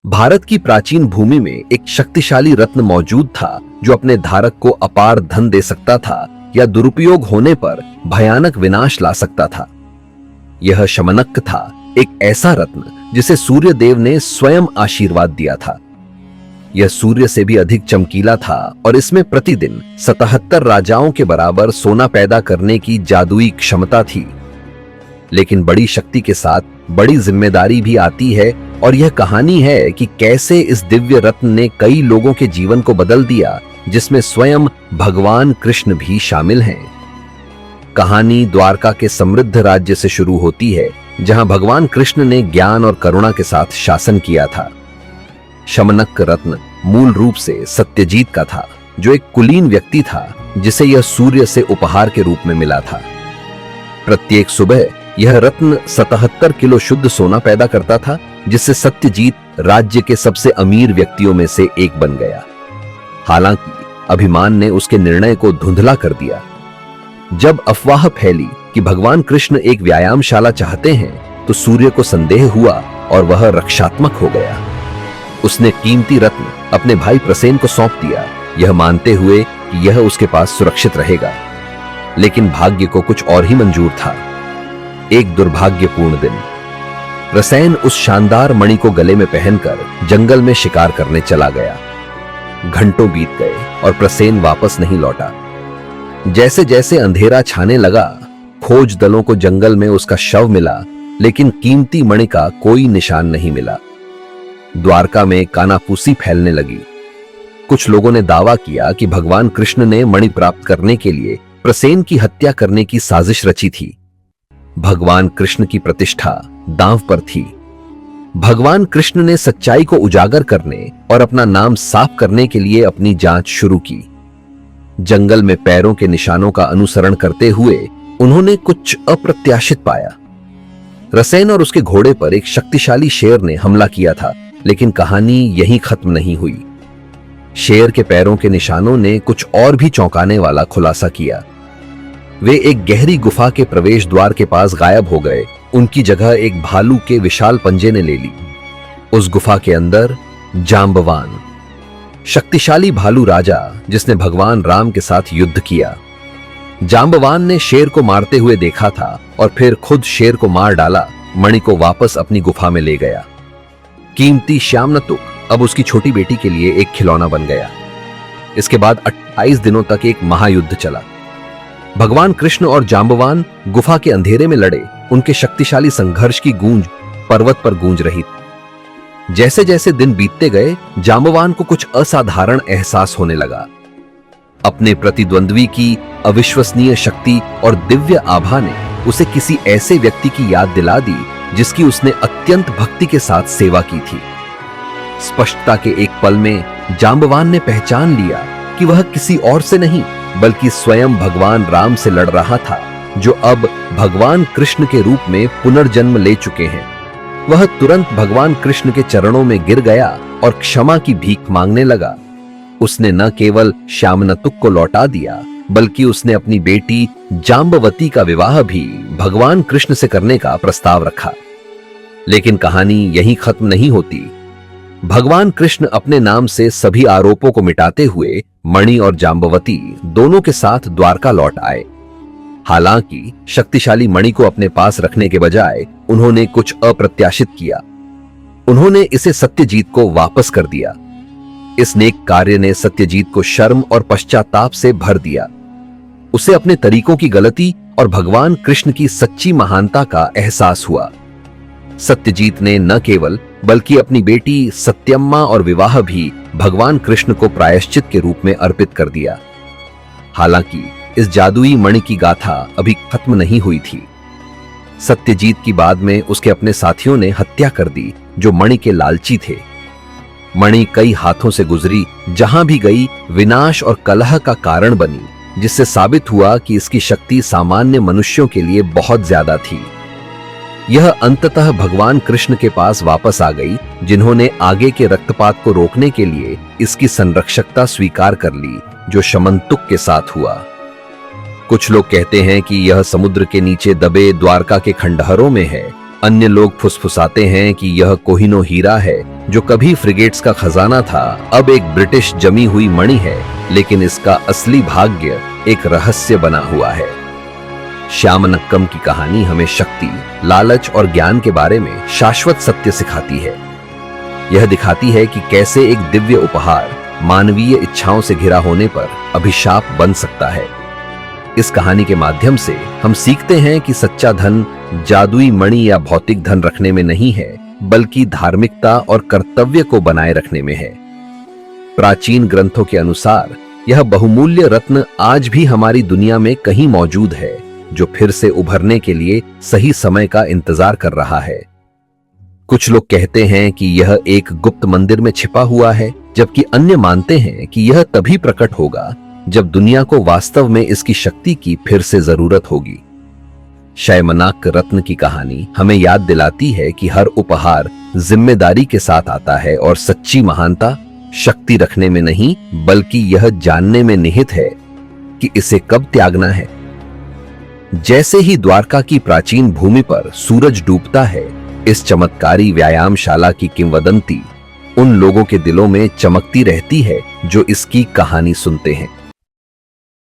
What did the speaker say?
भारत की प्राचीन भूमि में एक शक्तिशाली रत्न मौजूद था जो अपने धारक को अपार धन दे सकता था या दुरुपयोग होने पर भयानक विनाश ला सकता था। यह शमनक था, एक ऐसा रत्न जिसे सूर्य देव ने स्वयं आशीर्वाद दिया था। यह सूर्य से भी अधिक चमकीला था और इसमें प्रतिदिन 77 राजाओं के बराबर सोना पैदा करने की जादुई क्षमता थी। लेकिन बड़ी शक्ति के साथ बड़ी जिम्मेदारी भी आती है और यह कहानी है कि कैसे इस दिव्य रत्न ने कई लोगों के जीवन को बदल दिया, जिसमें स्वयं भगवान कृष्ण भी शामिल हैं। कहानी द्वारका के समृद्ध राज्य से शुरू होती है, जहां भगवान कृष्ण ने ज्ञान और करुणा के साथ शासन किया था। शमनक रत्न मूल रूप से सत्यजीत का था, जो एक कुलीन व्यक्ति था जिसे यह सूर्य से उपहार के रूप में मिला था। प्रत्येक सुबह यह रत्न 77 किलो शुद्ध सोना पैदा करता था, जिससे सत्यजीत राज्य के सबसे अमीर व्यक्तियों में से एक बन गया। हालांकि अभिमान ने उसके निर्णय को धुंधला कर दिया। जब अफवाह फैली कि भगवान कृष्ण एक व्यायामशाला चाहते हैं, तो सूर्य को संदेह हुआ और वह रक्षात्मक हो गया। उसने कीमती रत्न अपने भाई प्रसेन को सौंप दिया, यह मानते हुए कि यह उसके पास सुरक्षित रहेगा। लेकिन भाग्य को कुछ और ही मंजूर था। एक दुर्भाग्यपूर्ण दिन प्रसेन उस शानदार मणि को गले में पहनकर जंगल में शिकार करने चला गया। घंटों बीत गए और प्रसेन वापस नहीं लौटा। जैसे जैसे अंधेरा छाने लगा, खोज दलों को जंगल में उसका शव मिला, लेकिन कीमती मणि का कोई निशान नहीं मिला। द्वारका में कानाफूसी फैलने लगी। कुछ लोगों ने दावा किया कि भगवान कृष्ण ने मणि प्राप्त करने के लिए प्रसेन की हत्या करने की साजिश रची थी। भगवान कृष्ण की प्रतिष्ठा दांव पर थी। भगवान कृष्ण ने सच्चाई को उजागर करने और अपना नाम साफ करने के लिए अपनी जांच शुरू की। जंगल में पैरों के निशानों का अनुसरण करते हुए उन्होंने कुछ अप्रत्याशित पाया। रसेन और उसके घोड़े पर एक शक्तिशाली शेर ने हमला किया था, लेकिन कहानी यहीं खत्म नहीं हुई। शेर के पैरों के निशानों ने कुछ और भी चौंकाने वाला खुलासा किया। वे एक गहरी गुफा के प्रवेश द्वार के पास गायब हो गए। उनकी जगह एक भालू के विशाल पंजे ने ले ली। उस गुफा के अंदर जांबवान, शक्तिशाली भालू राजा जिसने भगवान राम के साथ युद्ध किया। जांबवान ने शेर को मारते हुए देखा था और फिर खुद शेर को मार डाला। मणि को वापस अपनी गुफा में ले गया। कीमती श्यामनतुक अब उसकी छोटी बेटी के लिए एक खिलौना बन गया। इसके बाद 28 दिनों तक एक महायुद्ध चला। भगवान कृष्ण और जांबवान गुफा के अंधेरे में लड़े। उनके शक्तिशाली संघर्ष की गूंज पर्वत पर गूंज रही थी। जैसे जैसे दिन बीतते गए, जांबवान को कुछ असाधारण एहसास होने लगा। अपने प्रतिद्वंद्वी की अविश्वसनीय शक्ति और दिव्य आभा ने उसे किसी ऐसे व्यक्ति की याद दिला दी जिसकी उसने अत्यंत भक्ति के साथ सेवा की थी। स्पष्टता के एक पल में जांबवान ने पहचान लिया कि वह किसी और से नहीं बल्कि स्वयं भगवान राम से लड़ रहा था, जो अब भगवान कृष्ण के रूप में पुनर्जन्म ले चुके हैं। वह तुरंत भगवान कृष्ण के चरणों में गिर गया और क्षमा की भीख मांगने लगा। उसने न केवल श्यामनतुक को लौटा दिया, बल्कि उसने अपनी बेटी जांबवती का विवाह भी भगवान कृष्ण से करने का प्रस्ताव रखा। लेकिन कहानी यहीं खत्म नहीं होती। भगवान कृष्ण अपने नाम से सभी आरोपों को मिटाते हुए मणि और जांबवती दोनों के साथ द्वारका लौट आए। हालांकि शक्तिशाली मणि को अपने पास रखने के बजाय उन्होंने कुछ अप्रत्याशित किया। उन्होंने इसे सत्यजीत को वापस कर दिया। इस नेक कार्य ने सत्यजीत को शर्म और पश्चाताप से भर दिया। उसे अपने तरीकों की गलती और भगवान कृष्ण की सच्ची महानता का एहसास हुआ। सत्यजीत ने न केवल बल्कि अपनी बेटी सत्यम्मा और विवाह भी भगवान कृष्ण को प्रायश्चित के रूप में अर्पित कर दिया। हालांकि इस जादुई मणि की गाथा अभी खत्म नहीं हुई थी। सत्यजीत की बाद में उसके अपने साथियों ने हत्या कर दी, जो मणि के लालची थे। मणि कई हाथों से गुजरी, जहां भी गई विनाश और कलह का कारण बनी, जिससे साबित हुआ कि इसकी शक्ति सामान्य मनुष्यों के लिए बहुत ज्यादा थी। यह अंततः भगवान कृष्ण के पास वापस आ गई, जिन्होंने आगे के रक्तपात को रोकने के लिए इसकी संरक्षकता स्वीकार कर ली, जो शमंतुक के साथ हुआ। कुछ लोग कहते हैं कि यह समुद्र के नीचे दबे द्वारका के खंडहरों में है। अन्य लोग फुसफुसाते हैं कि यह कोहिनूर हीरा है, जो कभी फ्रिगेट्स का खजाना था, अब एक ब्रिटिश जमी हुई मणि है, लेकिन इसका असली भाग्य एक रहस्य बना हुआ है। श्यामनक्कम की कहानी हमें शक्ति, लालच और ज्ञान के बारे में शाश्वत सत्य सिखाती है। यह दिखाती है कि कैसे एक दिव्य उपहार मानवीय इच्छाओं से घिरा होने पर अभिशाप बन सकता है। इस कहानी के माध्यम से हम सीखते हैं कि सच्चा धन जादुई मणि या भौतिक धन रखने में नहीं है, बल्कि धार्मिकता और कर्तव्य को बनाए रखने में है। प्राचीन ग्रंथों के अनुसार यह बहुमूल्य रत्न आज भी हमारी दुनिया में कहीं मौजूद है, जो फिर से उभरने के लिए सही समय का इंतजार कर रहा है। कुछ लोग कहते हैं कि यह एक गुप्त मंदिर में छिपा हुआ है, जबकि अन्य मानते हैं कि यह तभी प्रकट होगा जब दुनिया को वास्तव में इसकी शक्ति की फिर से जरूरत होगी। शयमनाक रत्न की कहानी हमें याद दिलाती है कि हर उपहार जिम्मेदारी के साथ आता है और सच्ची महानता शक्ति रखने में नहीं, बल्कि यह जानने में निहित है कि इसे कब त्यागना है। जैसे ही द्वारका की प्राचीन भूमि पर सूरज डूबता है, इस चमत्कारी व्यायामशाला की किंवदंती उन लोगों के दिलों में चमकती रहती है जो इसकी कहानी सुनते हैं।